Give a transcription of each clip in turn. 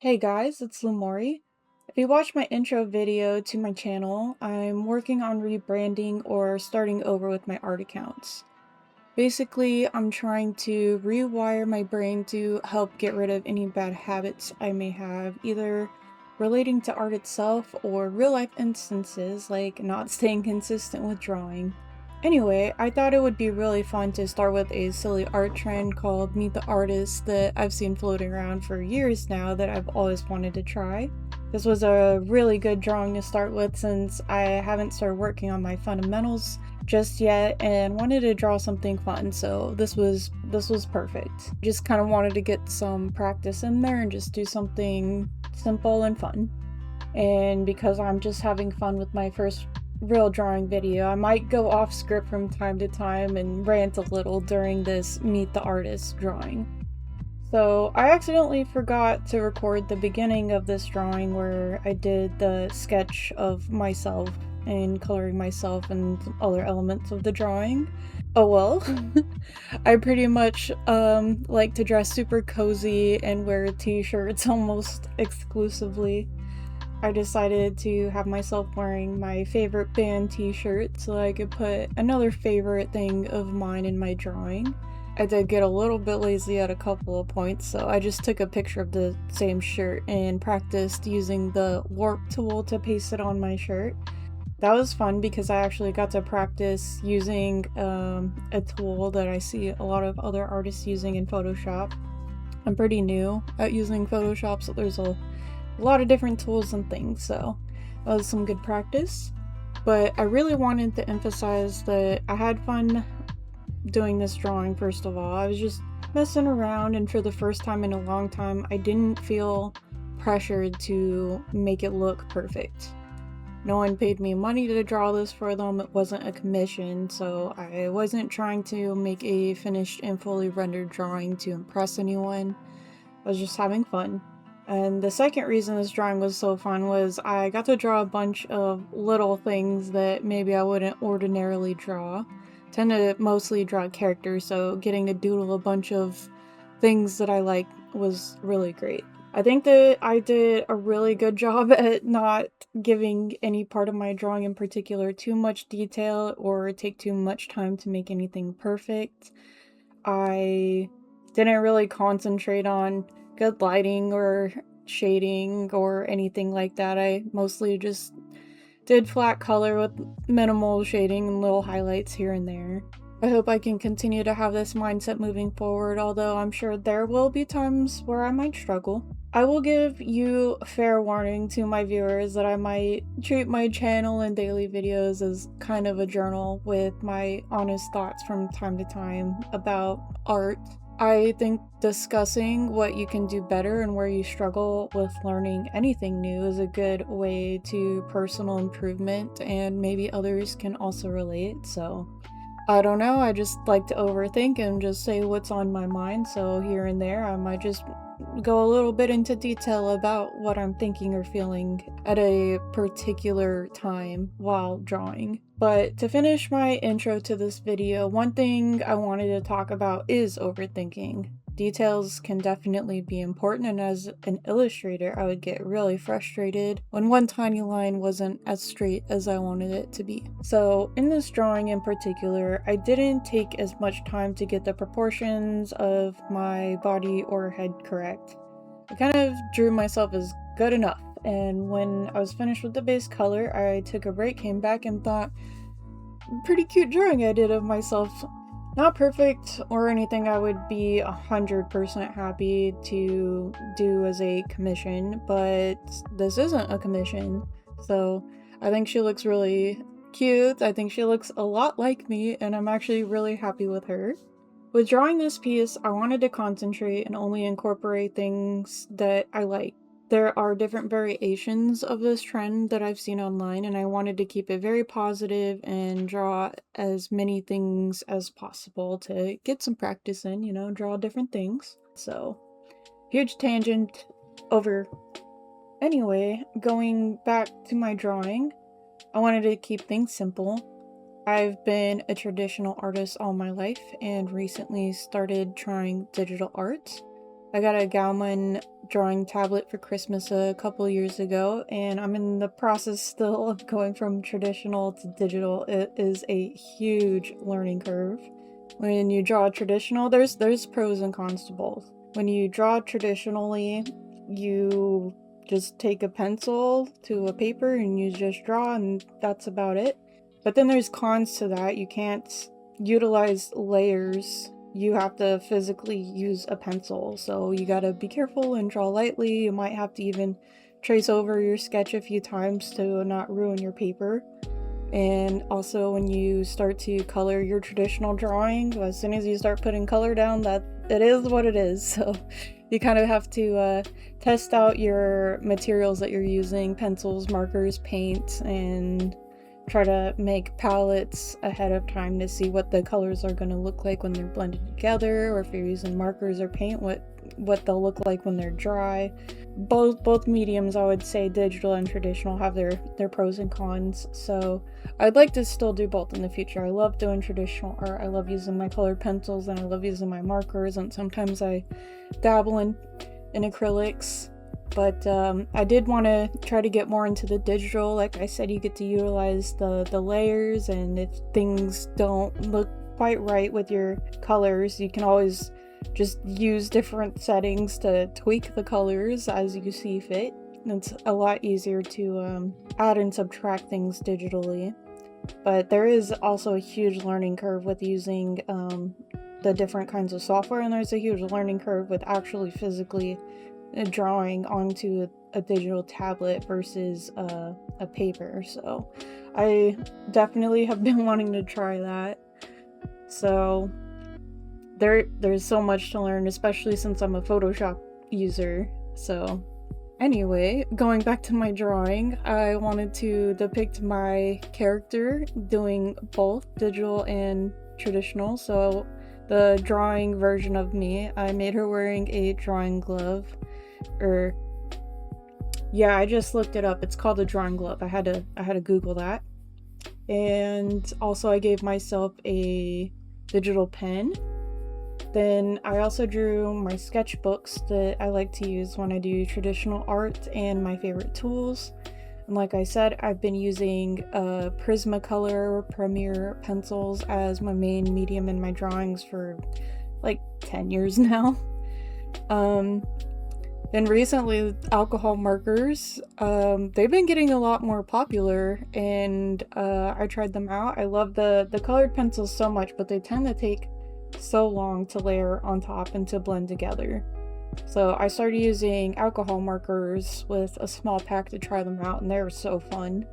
Hey guys, it's Lumori. If you watched my intro video to my channel, I'm working on rebranding or starting over with my art accounts. Basically, I'm trying to rewire my brain to help get rid of any bad habits I may have, either relating to art itself or real life instances like not staying consistent with drawing. Anyway, I thought it would be really fun to start with a silly art trend called Meet the Artist that I've seen floating around for years now that I've always wanted to try. This was a really good drawing to start with since I haven't started working on my fundamentals just yet and wanted to draw something fun, so this was perfect. Just kind of wanted to get some practice in there and just do something simple and fun. And because I'm just having fun with my first real drawing video, I might go off script from time to time and rant a little during this Meet the Artist drawing. So I accidentally forgot to record the beginning of this drawing where I did the sketch of myself and coloring myself and other elements of the drawing. Oh well. I pretty much like to dress super cozy and wear t-shirts almost exclusively. I decided to have myself wearing my favorite band t-shirt so I could put another favorite thing of mine in my drawing. I did get a little bit lazy at a couple of points, so I just took a picture of the same shirt and practiced using the warp tool to paste it on my shirt. That was fun because I actually got to practice using a tool that I see a lot of other artists using in Photoshop. I'm pretty new at using Photoshop, so there's a lot of different tools and things, so that was some good practice. But I really wanted to emphasize that I had fun doing this drawing. First of all, I was just messing around, and for the first time in a long time, I didn't feel pressured to make it look perfect. No one paid me money to draw this for them, it wasn't a commission, so I wasn't trying to make a finished and fully rendered drawing to impress anyone. I was just having fun. And the second reason this drawing was so fun was I got to draw a bunch of little things that maybe I wouldn't ordinarily draw. I tend to mostly draw characters, so getting to doodle a bunch of things that I like was really great. I think that I did a really good job at not giving any part of my drawing in particular too much detail or take too much time to make anything perfect. I didn't really concentrate on good lighting or shading or anything like that. I mostly just did flat color with minimal shading and little highlights here and there. I hope I can continue to have this mindset moving forward, although I'm sure there will be times where I might struggle. I will give you fair warning to my viewers that I might treat my channel and daily videos as kind of a journal with my honest thoughts from time to time about art. I think discussing what you can do better and where you struggle with learning anything new is a good way to personal improvement, and maybe others can also relate, so I don't know, I just like to overthink and just say what's on my mind, so here and there I might just go a little bit into detail about what I'm thinking or feeling at a particular time while drawing. But to finish my intro to this video, one thing I wanted to talk about is overthinking. Details can definitely be important, and as an illustrator, I would get really frustrated when one tiny line wasn't as straight as I wanted it to be. So in this drawing in particular, I didn't take as much time to get the proportions of my body or head correct. I kind of drew myself as good enough, and when I was finished with the base color, I took a break, came back, and thought, pretty cute drawing I did of myself. Not perfect or anything I would be 100% happy to do as a commission, but this isn't a commission, so I think she looks really cute. I think she looks a lot like me, and I'm actually really happy with her. With drawing this piece, I wanted to concentrate and only incorporate things that I like. There are different variations of this trend that I've seen online, and I wanted to keep it very positive and draw as many things as possible to get some practice in, you know, draw different things. So, huge tangent over. Anyway, going back to my drawing, I wanted to keep things simple. I've been a traditional artist all my life and recently started trying digital art. I got a Galman drawing tablet for Christmas a couple years ago, and I'm in the process still of going from traditional to digital. It is a huge learning curve. When you draw traditional, there's pros and cons to both. When you draw traditionally, you just take a pencil to a paper and you just draw, and that's about it. But then there's cons to that. You can't utilize layers. You have to physically use a pencil, so you gotta be careful and draw lightly. You might have to even trace over your sketch a few times to not ruin your paper. And also when you start to color your traditional drawing, as soon as you start putting color down, that it is what it is. So you kind of have to test out your materials that you're using, pencils, markers, paint, and try to make palettes ahead of time to see what the colors are going to look like when they're blended together, or if you're using markers or paint, what they'll look like when they're dry. Both mediums, I would say digital and traditional, have their pros and cons, so I'd like to still do both in the future. I love doing traditional art, I love using my colored pencils, and I love using my markers, and sometimes I dabble in acrylics. But I did want to try to get more into the digital. Like I said, you get to utilize the layers, and if things don't look quite right with your colors, you can always just use different settings to tweak the colors as you see fit. It's a lot easier to add and subtract things digitally. But there is also a huge learning curve with using the different kinds of software, and there's a huge learning curve with actually physically drawing onto a digital tablet versus a paper. So I definitely have been wanting to try that. So there's so much to learn, especially since I'm a Photoshop user. So anyway, going back to my drawing, I wanted to depict my character doing both digital and traditional. So the drawing version of me, I made her wearing a drawing glove. Yeah, I just looked it up. It's called a drawing glove. I had to Google that. And also I gave myself a digital pen. Then I also drew my sketchbooks that I like to use when I do traditional art and my favorite tools. And like I said, I've been using Prismacolor Premier pencils as my main medium in my drawings for like 10 years now. Then recently, alcohol markers, they've been getting a lot more popular, and I tried them out. I love the colored pencils so much, but they tend to take so long to layer on top and to blend together. So I started using alcohol markers with a small pack to try them out, and they were so fun.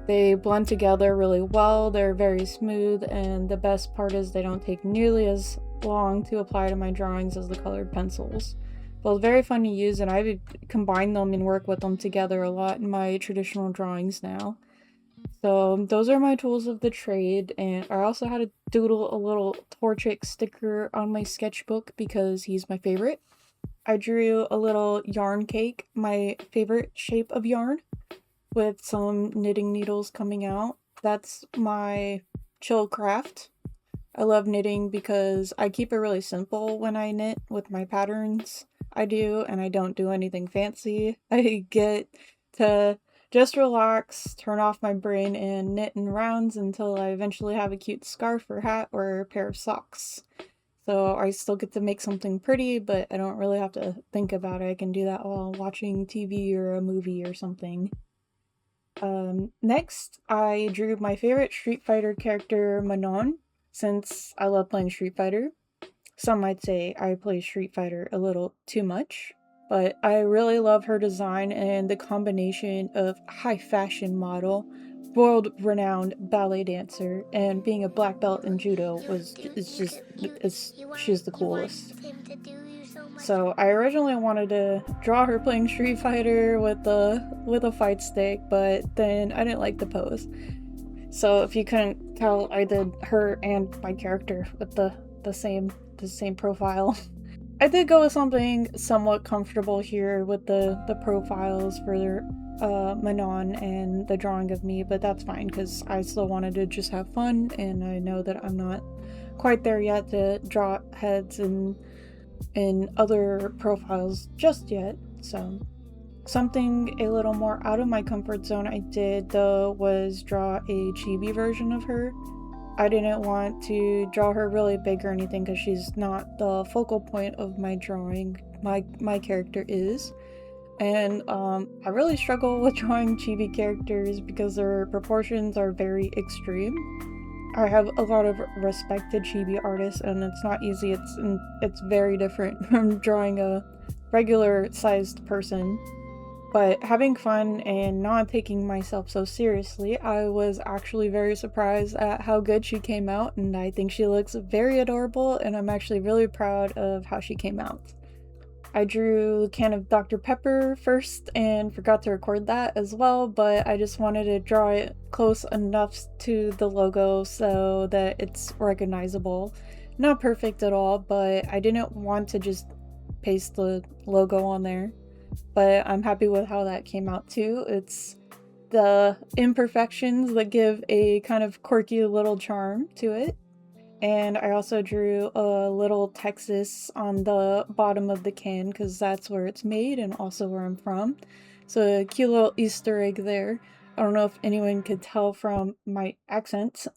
They blend together really well, they're very smooth, and the best part is they don't take nearly as long to apply to my drawings as the colored pencils. Well, very fun to use, and I would combine them and work with them together a lot in my traditional drawings now. So those are my tools of the trade, and I also had to doodle a little Torchic sticker on my sketchbook because he's my favorite. I drew a little yarn cake, my favorite shape of yarn, with some knitting needles coming out. That's my chill craft. I love knitting because I keep it really simple when I knit with my patterns. I do, and I don't do anything fancy. I get to just relax, turn off my brain, and knit in rounds until I eventually have a cute scarf or hat or a pair of socks. So I still get to make something pretty, but I don't really have to think about it. I can do that while watching TV or a movie or something. Next, I drew my favorite Street Fighter character, Manon, since I love playing Street Fighter. Some might say I play Street Fighter a little too much, but I really love her design, and the combination of high fashion model, world-renowned ballet dancer, and being a black belt in judo she's the coolest. So I originally wanted to draw her playing Street Fighter with a fight stick, but then I didn't like the pose. So if you couldn't tell, I did her and my character with the same profile. I did go with something somewhat comfortable here with the profiles for Manon and the drawing of me, but that's fine because I still wanted to just have fun, and I know that I'm not quite there yet to draw heads and in other profiles just yet, so something a little more out of my comfort zone I did though was draw a chibi version of her. I didn't want to draw her really big or anything because she's not the focal point of my drawing. My character is. And I really struggle with drawing chibi characters because their proportions are very extreme. I have a lot of respect to chibi artists, and it's not easy. It's very different from drawing a regular sized person. But having fun and not taking myself so seriously, I was actually very surprised at how good she came out, and I think she looks very adorable, and I'm actually really proud of how she came out. I drew a can of Dr. Pepper first and forgot to record that as well, but I just wanted to draw it close enough to the logo so that it's recognizable. Not perfect at all, but I didn't want to just paste the logo on there. But I'm happy with how that came out too. It's the imperfections that give a kind of quirky little charm to it. And I also drew a little Texas on the bottom of the can because that's where it's made and also where I'm from. So a cute little Easter egg there. I don't know if anyone could tell from my accent.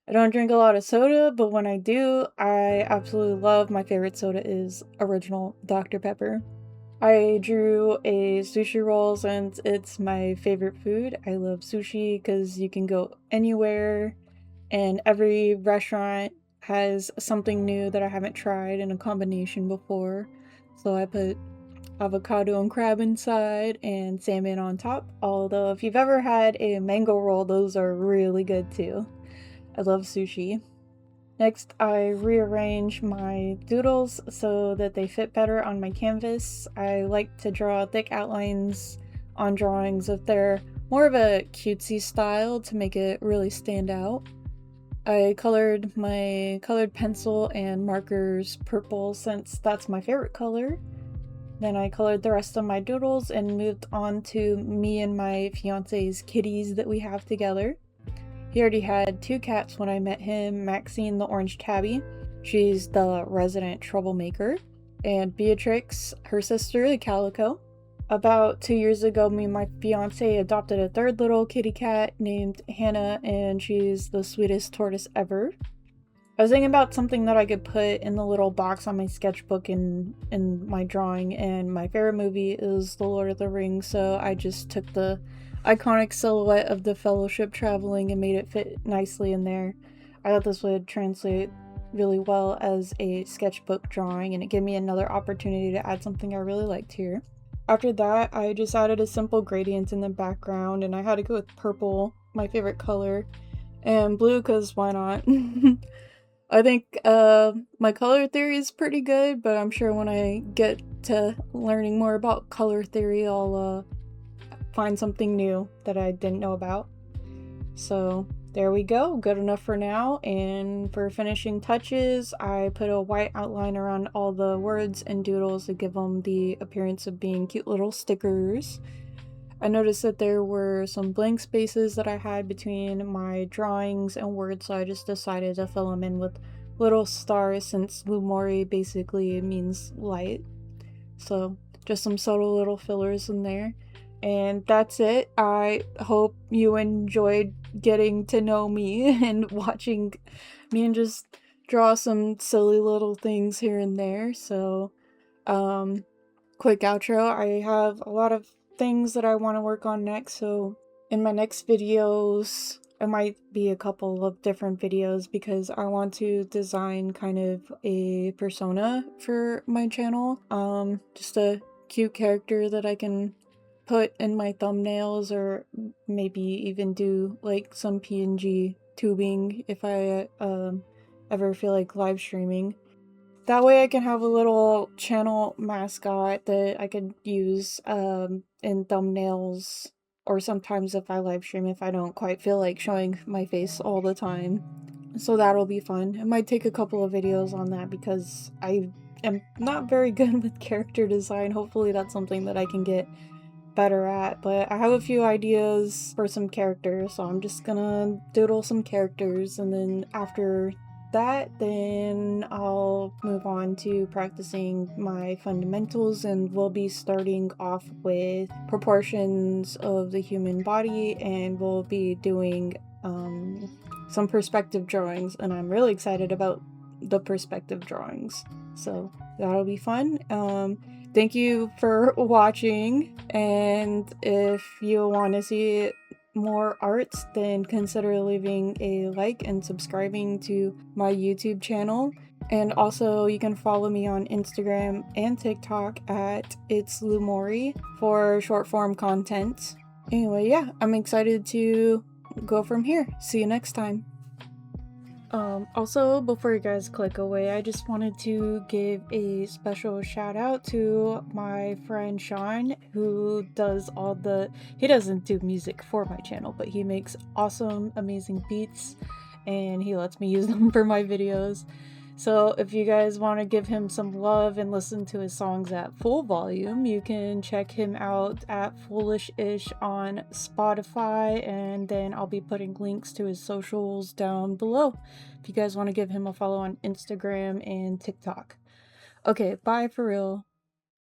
I don't drink a lot of soda, but when I do, I absolutely love my favorite soda is original Dr. Pepper. I drew a sushi roll since it's my favorite food. I love sushi because you can go anywhere and every restaurant has something new that I haven't tried in a combination before. So I put avocado and crab inside and salmon on top. Although if you've ever had a mango roll, those are really good too. I love sushi. Next, I rearrange my doodles so that they fit better on my canvas. I like to draw thick outlines on drawings if they're more of a cutesy style to make it really stand out. I colored my colored pencil and markers purple since that's my favorite color. Then I colored the rest of my doodles and moved on to me and my fiance's kitties that we have together. He already had 2 cats when I met him, Maxine the orange tabby, she's the resident troublemaker, and Beatrix, her sister, the calico. About 2 years ago, me and my fiance adopted a 3rd little kitty cat named Hannah, and she's the sweetest tortoise ever. I was thinking about something that I could put in the little box on my sketchbook in my drawing, and my favorite movie is The Lord of the Rings, so I just took the iconic silhouette of the Fellowship traveling and made it fit nicely in there. I thought this would translate really well as a sketchbook drawing, and it gave me another opportunity to add something I really liked here. After that, I just added a simple gradient in the background, and I had to go with purple, my favorite color, and blue because why not? I think my color theory is pretty good, but I'm sure when I get to learning more about color theory, I'll find something new that I didn't know about. So there we go, good enough for now. And for finishing touches, I put a white outline around all the words and doodles to give them the appearance of being cute little stickers. I noticed that there were some blank spaces that I had between my drawings and words, so I just decided to fill them in with little stars since Lumori basically means light. So just some subtle little fillers in there. And that's it. I hope you enjoyed getting to know me and watching me and just draw some silly little things here and there. So, quick outro. I have a lot of things that I want to work on next, so in my next videos, it might be a couple of different videos because I want to design kind of a persona for my channel. Just a cute character that I can put in my thumbnails, or maybe even do like some PNG tubing if I ever feel like live streaming. That way I can have a little channel mascot that I could use in thumbnails, or sometimes if I live stream if I don't quite feel like showing my face all the time. So that'll be fun. I might take a couple of videos on that because I am not very good with character design. Hopefully that's something that I can get better at, but I have a few ideas for some characters, so I'm just gonna doodle some characters, and then after that, then I'll move on to practicing my fundamentals, and we'll be starting off with proportions of the human body, and we'll be doing some perspective drawings, and I'm really excited about the perspective drawings. So that'll be fun. Thank you for watching, and if you want to see more arts, then consider leaving a like and subscribing to my YouTube channel. And also, you can follow me on Instagram and TikTok at It's Lumori for short form content. Anyway, yeah, I'm excited to go from here. See you next time. Also, before you guys click away, I just wanted to give a special shout out to my friend Sean, who does he doesn't do music for my channel, but he makes awesome, amazing beats, and he lets me use them for my videos. So if you guys want to give him some love and listen to his songs at full volume, you can check him out at Foolish-ish on Spotify, and then I'll be putting links to his socials down below if you guys want to give him a follow on Instagram and TikTok. Okay, bye for real.